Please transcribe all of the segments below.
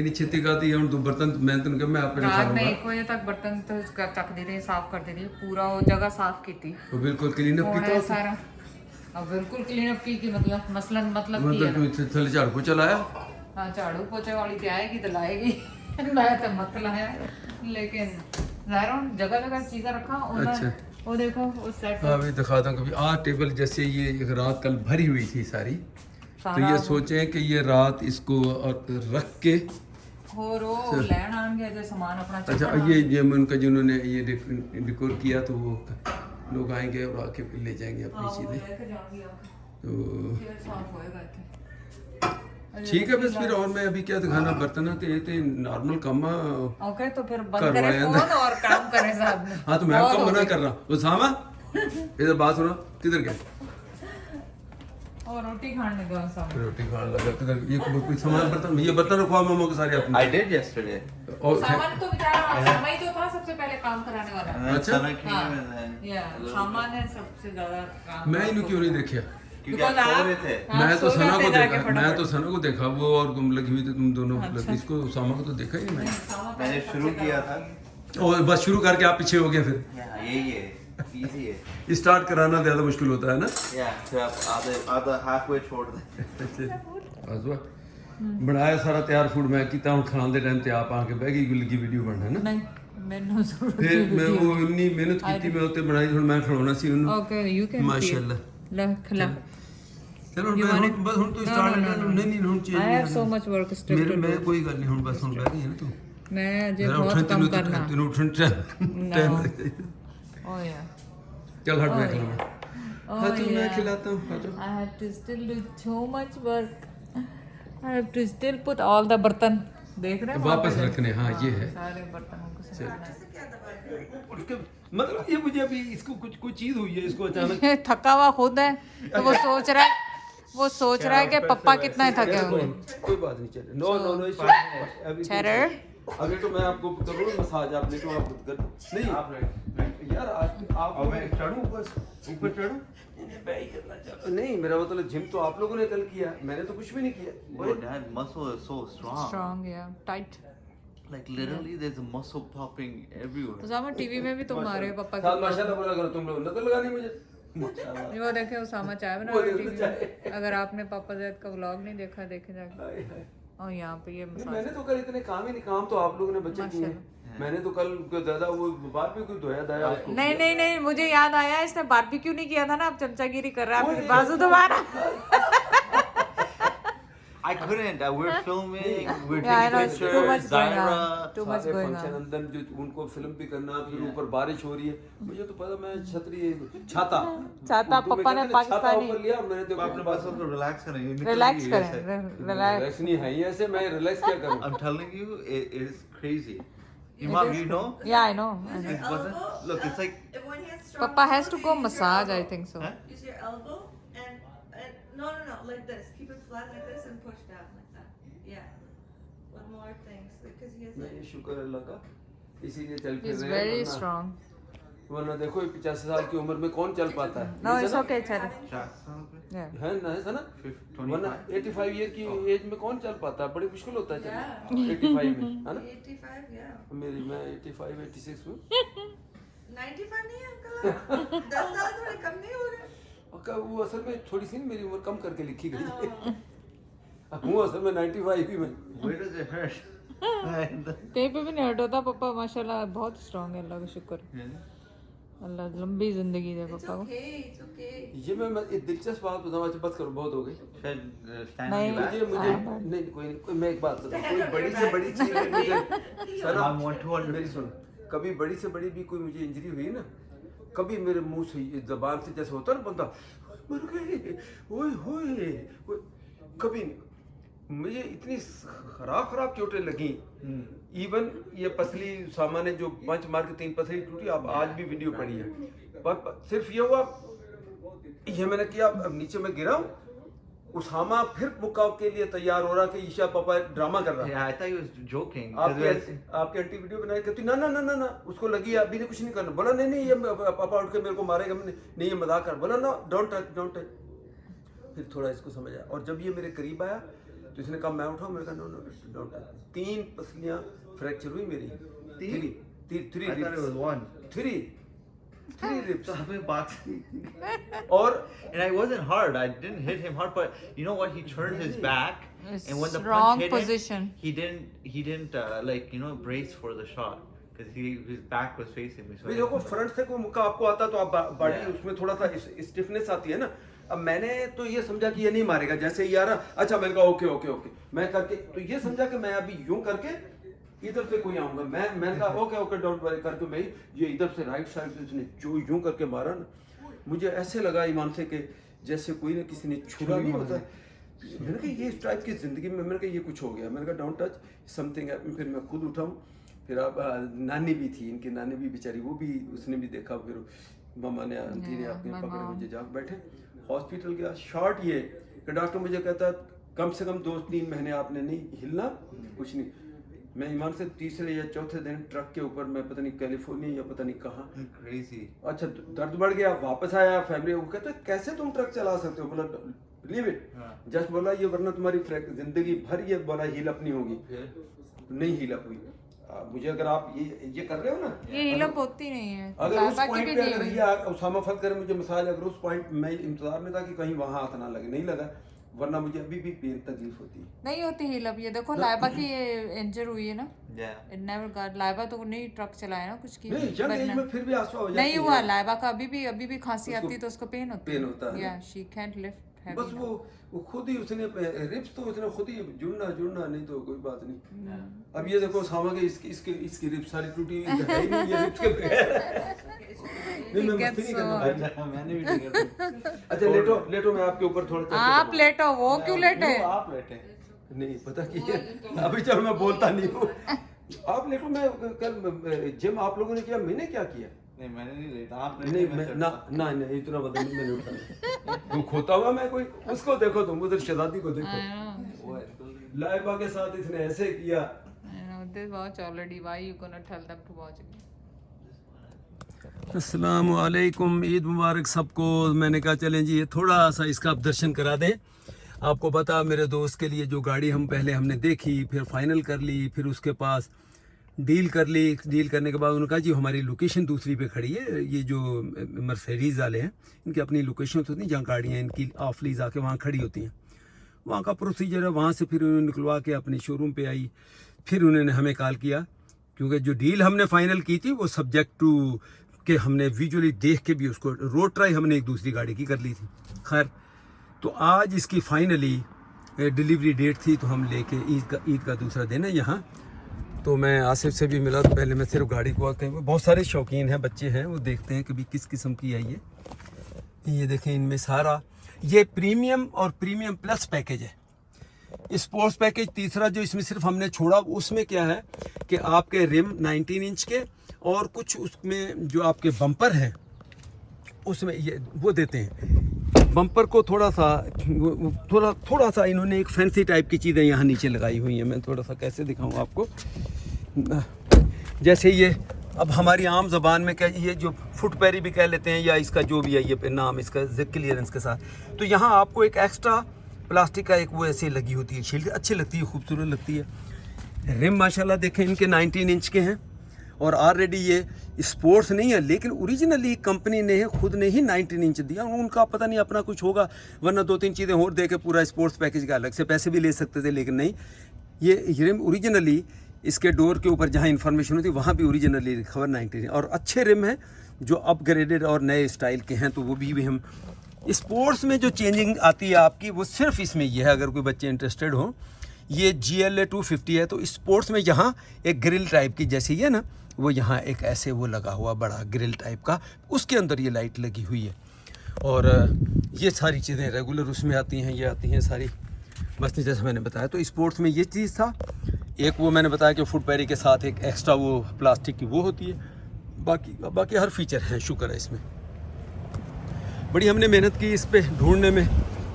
नहीं छेती खाती है दो बर्तन मैं तो मैं अपने रात में 1 बजे तक बर्तन तो चक दी रही, साफ कर दी रही, पूरा वो जगह साफ की थी, वो बिल्कुल क्लीन अप थोड़ा किया सारा। अब बिल्कुल क्लीन अप की मतलब मसलन मतलब की है मतलब तू थले झाड़ को चलाया हाँ, झाड़ू पोछे वाली तो आएगी तो लाएगी मैं तो मत लाया, लेकिन ज़ाहिर जगह जगह चीज़ें रखा उधर। अच्छा। वो देखो उस साइड हाँ अभी दिखाता हूँ कभी टेबल जैसे ये एक रात कल भरी हुई थी सारी, तो ये सोचें कि ये रात इसको रख के और वो लैंड आन गया जो सामान अपना अच्छा ये उनका जिन्होंने ये डिकोर किया तो वो लोग आएंगे और आके ले जाएंगे अपनी चीज़ें तो ठीक है बस फिर। और मैं अभी क्या दिखाना बर्तन तो ये नॉर्मल कम ओके तो फिर बंद करें फोन और काम करें साहब ने। हाँ तो मैं आपको मना कर रहा हूँ उसामा इधर बात सुनो किधर गए और रोटी खाने दो साहब। रोटी खाने लगा किधर ये कोई सामान बर्तन ये बर्तन रखवा मम्मा को सारे अपने I did yesterday. और सामान तो बेचारा समय तो था सबसे पहले काम कराने वाला। And then अच्छा। Sana came and then या सामान है सबसे ज्यादा काम। मैं इन्हें क्यों नहीं देखा क्योंकि आप सो रहे थे। मैं तो सो सना जाते को जाके देखा मैं तो सना को देखा वो और तुम लगी हुई थी तुम दोनों इसको सामा को तो देखा ही नहीं मैंने मैंने शुरू किया था। और बस शुरू करके आप पीछे हो गए फिर यही है, easy है। स्टार्ट कराना ज़्यादा मुश्किल होता है ना फिर आप आधा halfway छोड़ दें। आजवा बनाया सारा तैयार फूड मैं किता हूं खाने दे टाइम ते आप आके बह गई लगी वीडियो बनना है ना नहीं मैंने जरूरत फिर मैं वो इतनी मेहनत की मैं उत्ते बनाई हुन मैं खिलाना सी उन्हें ओके यू कैन माशाल्लाह ला खिला। चलो मैं बस हुन तो स्टार्ट नहीं हुन change I have so much work still मेरे मैं कोई गल नहीं हुन बस हुन बह गई है ना तू मैं जे बहुत कम करना तेन उठन टाइम ओ या चल हट मैं खिलाऊंगा हाँ तो मैं खिलाता हूँ I have to still do so much work. I have to still put all the बर्तन देख रहे हैं वापस रखने हाँ ये है सारे बर्तनों को संभालना उसके मतलब ये मुझे अभी इसको कोई चीज हुई है इसको अचानक है। थका हुआ खुद है तो वो सोच रहा है कि पप्पा कितना थके होंगे। कोई बात नहीं चले नो नो नो चेरर अगर तो मैं आपको करूँ मसाज आपने तो आप कर नहीं आप यार आप मैं चढ़ूं ऊपर चढ़ूं नहीं मेरा मतलब जिम तो आप लोगों ने कल किया मैंने तो कुछ भी नहीं किया Bro, that muscle is so strong. Strong या tight. Like literally, there's a muscle popping everywhere. तो सामा टीवी में भी तुम मारे पापा साथ माशाल्लाह बोला करो तुम लोग नकल लगानी मुझे की। वो देखे उसामा चाय बना रहे टीवी में। अगर आपने पापा जैद का व्लॉग नहीं देखा देखे जाके। और यहाँ पे ये मसाज मैंने तो कल इतने काम ही नहीं काम तो आप लोगों ने बच्चे किए मैंने तो कल दादा वो बात भी कोई धोया दाया उसको नहीं मुझे याद आया इसने बारबेक्यू नहीं किया था ना, अब चमचागिरी कर रहा है अपनी बाजू दोबारा। I couldn't. We're filming. We're Yeah, I taking know, pictures. too much going on. Zaira. Too much सारे going फंक्शन on. अंदर जो उनको फिल्म भी करना फिर ऊपर बारिश हो रही है मुझे तो पता मैं छतरी छाता छाता उर्दू में पापा ने कहते हैं, छाता पाकिस्तानी ऊपर लिया मैंने तो अपने पास को relax करें. You need relax to be करें रिलैक्स। रिलैक्स नहीं है ये ऐसे मैं रिलैक्स क्या करूं I'm telling you, it is crazy. Imam, you know? या I know It wasn't. Look, it's like. If one has strong पापा has muscle, to go use your massage I elbow. Think so. Huh? Use your elbow and no, like this. Keep it flat like this and push down like that. Yeah. One more things because he has. मैं ये शुक्र अल्लाह का इसीलिए चल फिर is रहे very हैं strong. वरना देखो 85 साल की उम्र में कौन चल पाता है नो इट्स ओके चल। या है ना ऐसा ना वरना 85 ईयर की एज में कौन चल पाता है बड़ी मुश्किल होता है चलना 85 में है ना 85, yeah. मेरी मैं 85 86 में 95 नहीं है अंकल। 10 साल थोड़े कम नहीं हो गए। और वो असल में थोड़ी सी मेरी उम्र कम करके लिखी गई है हूँ असल में 95 ही में Where does it hurt? कहीं पे भी नहीं हर्ट होता पापा माशाल्लाह बहुत स्ट्रांग है अल्लाह का शुक्र। अल्लाह लंबी जिंदगी दे It's पापा को। okay, it's okay. ये मैं एक दिलचस्प बात बताऊँ अच्छा बस करो बहुत हो गई Stand नहीं। in मुझे मुझे नहीं कोई मैं एक बात बताऊँ कोई बड़ी से बड़ी चीज भी मुझे सर I'm 100. मेरी सुन कभी बड़ी से बड़ी भी कोई मुझे इंजरी हुई ना कभी मेरे मुंह से जबान से जैसे होता ना बंदा मर गए ओए होए कभी नहीं मुझे इतनी खराब चोटें लगी इवन ये पसली सामान्य जो पंच मार के 3 पसली टूटी अब आज भी वीडियो पड़ी है पर सिर्फ ये हुआ ये मैंने किया अब नीचे में गिरा उसामा फिर मुकाव के लिए तैयार हो रहा कि ईशा पापा ड्रामा कर रहा है Yeah, I thought he was joking. आपके आंटी वीडियो बनाई कहती ना ना ना ना ना उसको लगी अभी ने कुछ नहीं करना बोला नहीं ये पापा उठ के मेरे को मारेगा नहीं ये मजाक कर बोला ना डोंट टच फिर थोड़ा इसको समझ आया और जब ये मेरे करीब आया तो इसने कहा मैं उठाऊं, मैंने कहा नो नो डोंट टच। 3 पसलियां फ्रैक्चर हुई मेरी। 3 I thought it was one. 3 ribs। So हमें boxing. और And I wasn't hard. I didn't hit him hard, but you know what? He turned his back, It's and when the wrong punch hit position. him, he didn't like brace for the shot because his back was facing me. So भाई देखो front से कोई मुक्का आपको आता तो आप body Yeah. उसमें थोड़ा सा स्टिफनेस आती है ना। अब मैंने तो ये समझा कि ये नहीं मारेगा, जैसे ही आ रहा, अच्छा मैंने कहा ओके ओके ओके, मैं करके तो ये समझा कि मैं अभी यूं करके इधर से कोई आऊंगा, मैंने कहा ओके ओके डोंट वरी करके मैं ये इधर से राइट साइड से उसने जो यूं करके मारा ना, मुझे ऐसे लगा ईमान से कि जैसे कोई ना किसी ने छुरा नहीं होता। मैंने कहा ये इस टाइप की जिंदगी में, मैंने कहा ये कुछ हो गया, मैंने कहा डोंट टच समथिंग। फिर मैं खुद उठाऊं, फिर अब नानी भी थी, इनकी नानी भी बेचारी, वो भी उसने भी देखा, फिर मामा ने आंटी ने अपने पकड़े, मुझे जाग बैठे। हॉस्पिटल गया, शॉर्ट ये कि डॉक्टर मुझे कहता कम से कम 2-3 महीने आपने नहीं हिलना, कुछ नहीं। मैं ईमान से तीसरे या चौथे दिन ट्रक के ऊपर, मैं पता नहीं कैलिफोर्निया या पता नहीं कहाँ, crazy. अच्छा दर्द बढ़ गया, वापस आया फैमिली, वो कहता कैसे तुम ट्रक चला सकते हो, बोला लीव इट, जस्ट बोला ये वरना तुम्हारी जिंदगी भर ये बोला हील अप नहीं होगी, नहीं हील अप हुई। मुझे अगर आप ये कर रहे हो ना, ये हील अप होती नहीं है, अगर उस बाकी पॉइंट भी पे नहीं अगर हुई। ये उसामा फल करे मुझे मसाज, अगर उस पॉइंट मैं इंतजार में था कि कहीं वहां हाथ ना लगे, नहीं लगा, वरना मुझे अभी भी पेन तकलीफ होती है। नहीं होती हील अप। ये देखो लाइबा की इंजर हुई है ना, Yeah. It never got, Laiba तो नहीं ट्रक चलाया ना कुछ की, नहीं यंग एज में फिर भी आसवा हो जाती नहीं है। हुआ लाइबा का, अभी भी खांसी उसको आती है तो उसको पेन होता पेन होता है या शी कैंट लिफ्ट बस वो खुद ही उसने रिप्स तो उसने खुद ही जुड़ना नहीं तो कोई बात नहीं। अब ये देखो सामा के इसकी रिप्स सारी टूटी हुई है ही नहीं, ये रिप्स के बगैर नहीं, मैं मस्ती नहीं करना भाई। मैंने भी नहीं किया। अच्छा लेटो मैं आपके ऊपर थोड़ा चल आप लेटो, वो क्यों लेटे? No, आप लेटे। नहीं पता कि अभी चलो मैं बोलता नहीं हूँ, आप लेटो। मैं कल जिम आप लोगों ने किया, मैंने क्या किया? नहीं मैंने नहीं लेटा, आप नहीं मैं ना इतना बदल नहीं मैंने उठाया। तू खोता हुआ मैं कोई, उसको देखो तुम, उधर शहजादी को देखो, लाइबा के साथ इसने ऐसे किया। I know this watch already. Why you gonna tell them to watch it? अस्सलाम वालेकुम, ईद मुबारक सबको। मैंने कहा चलें जी ये थोड़ा सा इसका आप दर्शन करा दें। आपको पता मेरे दोस्त के लिए जो गाड़ी हमने देखी, फिर फाइनल कर ली, फिर उसके पास डील कर ली। डील करने के बाद उन्होंने कहा जी हमारी लोकेशन दूसरी पे खड़ी है। ये जो मर्सिडीज़ वाले हैं इनकी अपनी लोकेशन होती है, जहाँ गाड़ियाँ इनकी ऑफ लीज आके वहाँ खड़ी होती हैं, वहाँ का प्रोसीजर है। वहाँ से फिर उन्होंने निकलवा के अपने शोरूम पे आई। फिर उन्होंने हमें कॉल किया, क्योंकि जो डील हमने फाइनल की थी वो सब्जेक्ट टू कि हमने विजुअली देख के भी उसको रोड ट्राई हमने एक दूसरी गाड़ी की कर ली थी। खैर तो आज इसकी फाइनली डिलीवरी डेट थी, तो हम लेके ईद का दूसरा दिन है यहाँ। तो मैं आसिफ से भी मिला, तो पहले मैं सिर्फ गाड़ी को आते हैं, बहुत सारे शौकीन हैं, बच्चे हैं, वो देखते हैं कि भी किस किस्म की है ये देखें इनमें सारा ये प्रीमियम और प्रीमियम प्लस पैकेज है। स्पोर्ट्स पैकेज तीसरा जो इसमें सिर्फ हमने छोड़ा, उसमें क्या है कि आपके रिम 19 इंच के और कुछ उसमें जो आपके बम्पर हैं उसमें ये वो देते हैं। बम्पर को थोड़ा सा इन्होंने एक फैंसी टाइप की चीज़ें यहाँ नीचे लगाई हुई हैं। मैं थोड़ा सा कैसे दिखाऊँ आपको, जैसे ये अब हमारी आम ज़बान में क्या ये जो फुट पैरी भी कह लेते हैं, या इसका जो भी है ये नाम इसका क्लियरेंस के साथ, तो यहाँ आपको एक एक्स्ट्रा प्लास्टिक का एक वो ऐसे लगी होती है शील्ड, अच्छी लगती है, खूबसूरत लगती है। रिम माशाल्लाह देखें इनके 19 इंच के हैं और ऑलरेडी ये स्पोर्ट्स नहीं है, लेकिन ओरिजिनली कंपनी ने खुद ने ही 19 इंच दिया। उनका पता नहीं अपना कुछ होगा, वरना 2-3 चीज़ें और दे के पूरा स्पोर्ट्स पैकेज का अलग से पैसे भी ले सकते थे, लेकिन नहीं, ये रिम ओरिजिनली इसके डोर के ऊपर जहाँ इन्फॉर्मेशन होती है वहाँ भी ओरिजिनली लिखा हुआ 19 और अच्छे रिम हैं जो अपग्रेडेड और नए स्टाइल के हैं। तो वो भी हम स्पोर्ट्स में जो चेंजिंग आती है आपकी वो सिर्फ इसमें ये है, अगर कोई बच्चे इंटरेस्टेड हो। ये GLA 250 है, तो स्पोर्ट्स में यहाँ एक ग्रिल टाइप की जैसे ये ना, वो यहाँ एक ऐसे वो लगा हुआ बड़ा ग्रिल टाइप का, उसके अंदर ये लाइट लगी हुई है। और ये सारी चीज़ें रेगुलर उसमें आती हैं, ये आती हैं सारी, बस जैसे मैंने बताया। तो स्पोर्ट्स में ये चीज़ था, एक वो मैंने बताया कि फुट पैरी के साथ एक एक्स्ट्रा वो प्लास्टिक की वो होती है, बाकी हर फीचर है, शुक्र है इसमें। बड़ी हमने मेहनत की इस पे ढूंढने में,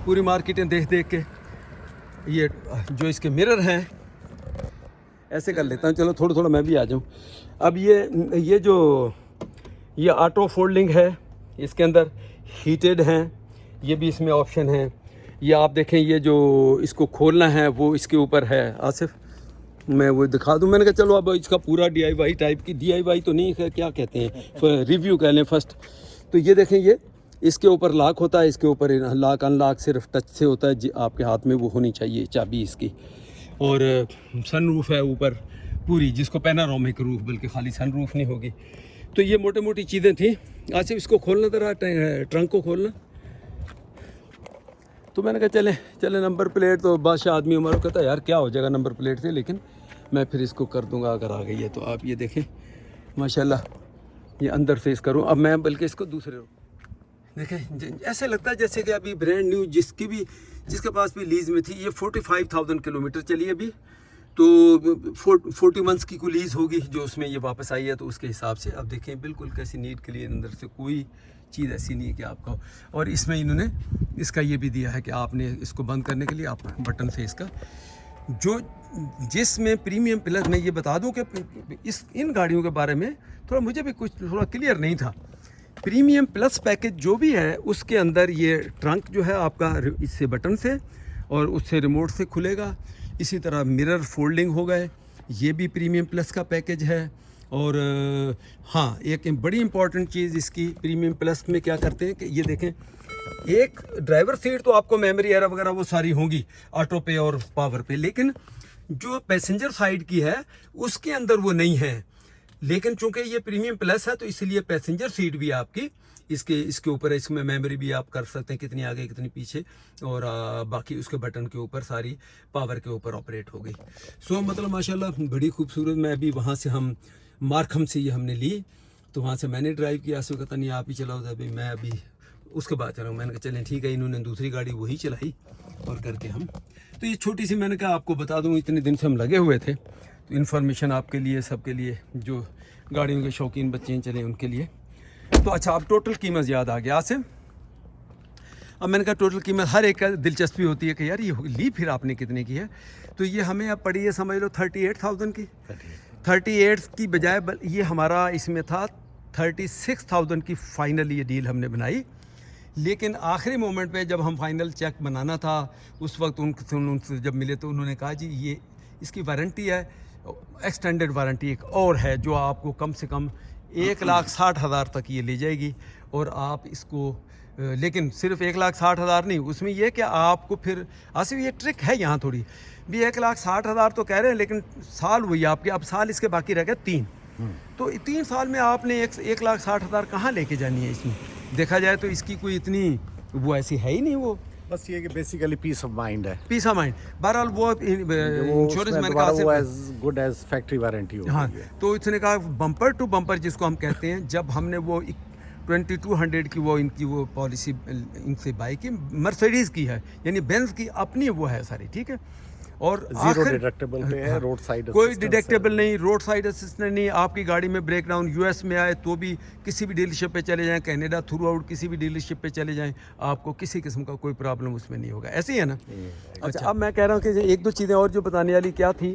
पूरी मार्केटें देख के। ये जो इसके मिरर हैं, ऐसे कर लेता हूँ, चलो थोड़ा मैं भी आ जाऊँ। अब ये जो ये ऑटो फोल्डिंग है, इसके अंदर हीटेड हैं, ये भी इसमें ऑप्शन है। ये आप देखें, ये जो इसको खोलना है वो इसके ऊपर है। आसिफ मैं वो दिखा दूं, मैंने कहा चलो अब इसका पूरा DIY टाइप की, DIY तो नहीं है, क्या कहते हैं, रिव्यू कह लें फर्स्ट। तो ये देखें, ये इसके ऊपर लॉक होता है, इसके ऊपर लॉक अनलॉक सिर्फ टच से होता है, आपके हाथ में वो होनी चाहिए चाबी इसकी। और सनरूफ है ऊपर पूरी, जिसको पैनारोमिक रूफ, बल्कि खाली सनरूफ नहीं होगी। तो ये मोटी मोटी चीज़ें थी। आसिफ इसको खोलना जरा, ट्रंक को खोलना। तो मैंने कहा चले नंबर प्लेट तो बादशाह आदमी हमारा कहता है यार क्या हो जाएगा नंबर प्लेट से, लेकिन मैं फिर इसको कर दूंगा अगर आ गई है तो। आप ये देखें माशाल्लाह, ये अंदर से इसका अब मैं बल्कि इसको दूसरे देखें, ऐसे लगता है जैसे कि अभी ब्रांड न्यू, जिसके पास भी लीज़ में थी। ये 45,000 किलोमीटर चली अभी, तो 40 मंथ्स की कोई लीज़ होगी जो उसमें ये वापस आई है, तो उसके हिसाब से अब देखें बिल्कुल कैसी नीट क्लीन, अंदर से कोई चीज़ ऐसी नहीं है कि आपका। और इसमें इन्होंने इसका ये भी दिया है कि आपने इसको बंद करने के लिए आप बटन से इसका जिसमें प्रीमियम प्लस, मैं ये बता दूं कि इन गाड़ियों के बारे में थोड़ा मुझे भी कुछ थोड़ा क्लियर नहीं था। प्रीमियम प्लस पैकेज जो भी है उसके अंदर ये ट्रंक जो है आपका इससे बटन से और उससे रिमोट से खुलेगा। इसी तरह मिरर फोल्डिंग हो गए, ये भी प्रीमियम प्लस का पैकेज है। और हाँ, एक बड़ी इंपॉर्टेंट चीज़ इसकी प्रीमियम प्लस में क्या करते हैं कि ये देखें, एक ड्राइवर सीट तो आपको मेमोरी एरा वगैरह वो सारी होंगी ऑटो पे और पावर पे, लेकिन जो पैसेंजर साइड की है उसके अंदर वो नहीं है। लेकिन चूंकि ये प्रीमियम प्लस है तो इसलिए पैसेंजर सीट भी आपकी इसके ऊपर है। इसमें मेमोरी भी आप कर सकते हैं कितनी आगे कितनी पीछे, और बाकी उसके बटन के ऊपर सारी पावर के ऊपर ऑपरेट हो गई। सो मतलब माशाल्लाह बड़ी खूबसूरत। मैं अभी वहाँ से हम मार्कहम से ये हमने ली, तो वहाँ से मैंने ड्राइव किया। सो कहता नहीं आप ही चलाओ, अभी मैं अभी उसके बाद चलाऊँ। मैंने कहा चलें ठीक है। इन्होंने दूसरी गाड़ी वही चलाई और करके हम, तो ये छोटी सी मैंने कहा आपको बता दूँ, इतने दिन से हम लगे हुए थे, तो इन्फॉर्मेशन आपके लिए, सबके लिए, जो गाड़ियों के शौकीन बच्चे चले उनके लिए। तो अच्छा, अब टोटल कीमत याद आ गया से। अब मैंने कहा टोटल कीमत हर एक का दिलचस्पी होती है कि यार ये ली फिर आपने कितने की है। तो ये हमें अब पड़ी है समझ लो 38,000 की। 38 की बजाय ये हमारा इसमें था 36,000 की फाइनल ये डील हमने बनाई। लेकिन आखिरी मोमेंट पे जब हम फाइनल चेक बनाना था उस वक्त उनसे जब मिले तो उन्होंने कहा जी ये इसकी वारंटी है, एक्सटेंडेड वारंटी एक और है जो आपको कम से कम 1,60,000 तक ये ले जाएगी। और आप इसको लेकिन सिर्फ 1,60,000 नहीं, उसमें यह कि आपको फिर आसिफ ये ट्रिक है यहाँ थोड़ी भी, 1,60,000 तो कह रहे हैं लेकिन साल वही आपके, अब साल इसके बाकी रह गए 3। तो 3 साल में आपने 1,60,000 कहाँ लेके जानी है। इसमें देखा जाए तो इसकी कोई इतनी वो ऐसी है ही नहीं। वो बस ये कि बेसिकली पीस ऑफ माइंड है। Peace of mind. बहरहाल वो इंश्योरेंस मैंने कहा वो as good as factory warranty होगी। हाँ, तो इसने कहा बम्पर टू बम्पर जिसको हम कहते हैं। जब हमने वो 2200 की वो इनकी वो पॉलिसी इनसे बाई की, मर्सिडीज़ की है, यानी बेंज की अपनी वो है सारी, ठीक है। और जीरो डिडक्टेबल पे है, रोड साइड कोई डिडक्टेबल नहीं, रोड साइड असिस्टेंट नहीं। आपकी गाड़ी में ब्रेक डाउन यूएस में आए तो भी किसी भी डीलरशिप पे चले जाएं, कनाडा थ्रू आउट किसी भी डीलरशिप पे चले जाएं, आपको किसी किस्म का कोई प्रॉब्लम उसमें नहीं होगा। ऐसे ही है ना। अच्छा, अब मैं कह रहा हूँ कि एक दो चीज़ें और जो बताने वाली क्या थी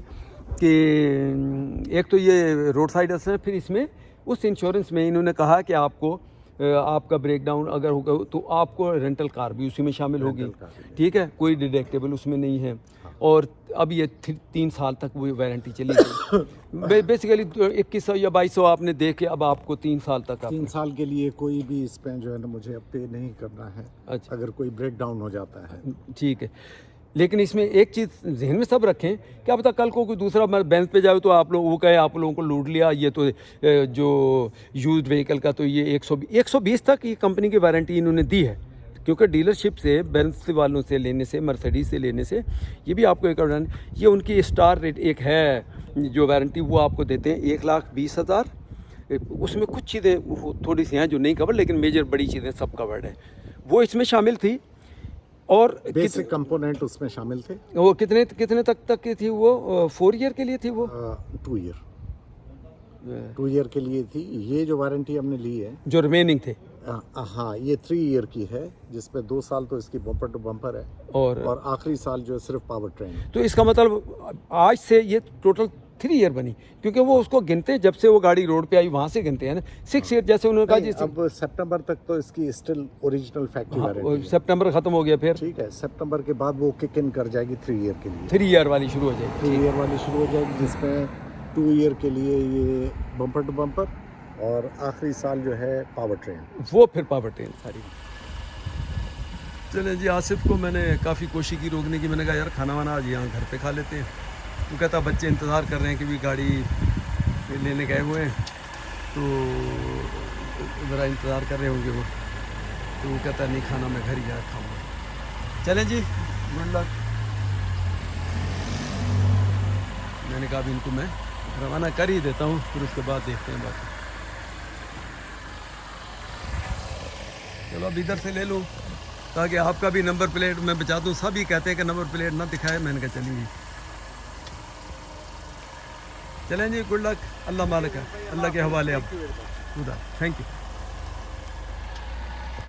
कि एक तो ये रोड साइड असिस्टेंट, फिर इसमें उस इंश्योरेंस में इन्होंने कहा कि आपको आपका ब्रेक डाउन अगर होगा तो आपको रेंटल कार भी उसी में शामिल होगी, ठीक है। कोई डिडक्टेबल उसमें नहीं है। और अब ये 3 साल तक वो वारंटी चली गई। बेसिकली 2100 या 2200 आपने दे के अब आपको 3 साल तक 3 साल के लिए कोई भी इसमें जो है ना मुझे अब पे नहीं करना है। अच्छा, अगर कोई ब्रेक डाउन हो जाता है, ठीक है। लेकिन इसमें एक चीज़ जहन में सब रखें, क्या पता कल को कोई दूसरा बेंच पे जाए तो आप लोग वो कहे आप लोगों को लूट लिया, ये तो जो यूज्ड व्हीकल का तो ये 120 तक ये कंपनी की वारंटी इन्होंने दी है। क्योंकि डीलरशिप से, बेंज वालों से लेने से, मर्सिडीज से लेने से, ये भी आपको एक ये उनकी स्टार रेट एक है जो वारंटी वो आपको देते हैं 1,20,000। उसमें कुछ चीज़ें थोड़ी सी हैं जो नहीं कवर, लेकिन मेजर बड़ी चीज़ें सब कवर्ड हैं, वो इसमें शामिल थी। और बेसिक कंपोनेंट उसमें शामिल थे। वो कितने तक की थी वो? 4 ईयर के लिए थी वो? 2 ईयर के लिए थी। ये जो वारंटी हमने ली है जो रिमेनिंग थे, हाँ, ये 3 ईयर की है, जिसमें 2 साल तो इसकी बम्पर टू बम्पर है और आखिरी साल जो है सिर्फ पावर ट्रेन है। तो इसका मतलब आज से ये टोटल 3 ईयर बनी, क्योंकि वो उसको गिनते जब से वो गाड़ी रोड पे आई वहाँ से गिनते हैं ना 6 ईयर। जैसे उन्होंने कहा जी अब सितंबर तक तो इसकी स्टिल ओरिजिनल फैक्ट्री वारंटी है। सितंबर खत्म हो गया, फिर ठीक है, सितंबर के बाद वो किक इन कर जाएगी 3 ईयर के लिए। 3 ईयर वाली शुरू हो जाएगी। 3 ईयर वाली शुरू हो जाएगी, जिसमें 2 ईयर के लिए ये बम्पर टू बम्पर और आखिरी साल जो है पावर ट्रेन। वो फिर पावर ट्रेन सारी। चले जी, आसिफ को मैंने काफ़ी कोशिश की रोकने की। मैंने कहा यार खाना वाना आज यहाँ घर पे खा लेते हैं। वो कहता बच्चे इंतज़ार कर रहे हैं कि भी गाड़ी लेने गए हुए हैं, तो ज़रा इंतज़ार कर रहे होंगे वो। तो वो कहता नहीं खाना मैं घर ही जा खाऊँगा। चलें जी, गुड लक। मैंने कहा अभी इनको मैं रवाना कर ही देता हूँ, फिर उसके बाद देखते हैं बाकी। चलो अब इधर से ले लो ताकि आपका भी नंबर प्लेट मैं बचा दूँ। सभी कहते हैं कि नंबर प्लेट ना दिखाए, मैंने कहा चलेंगे। चलें जी, गुड लक। अल्लाह मालिक है, अल्लाह के हवाले। अब खुदा, थैंक यू।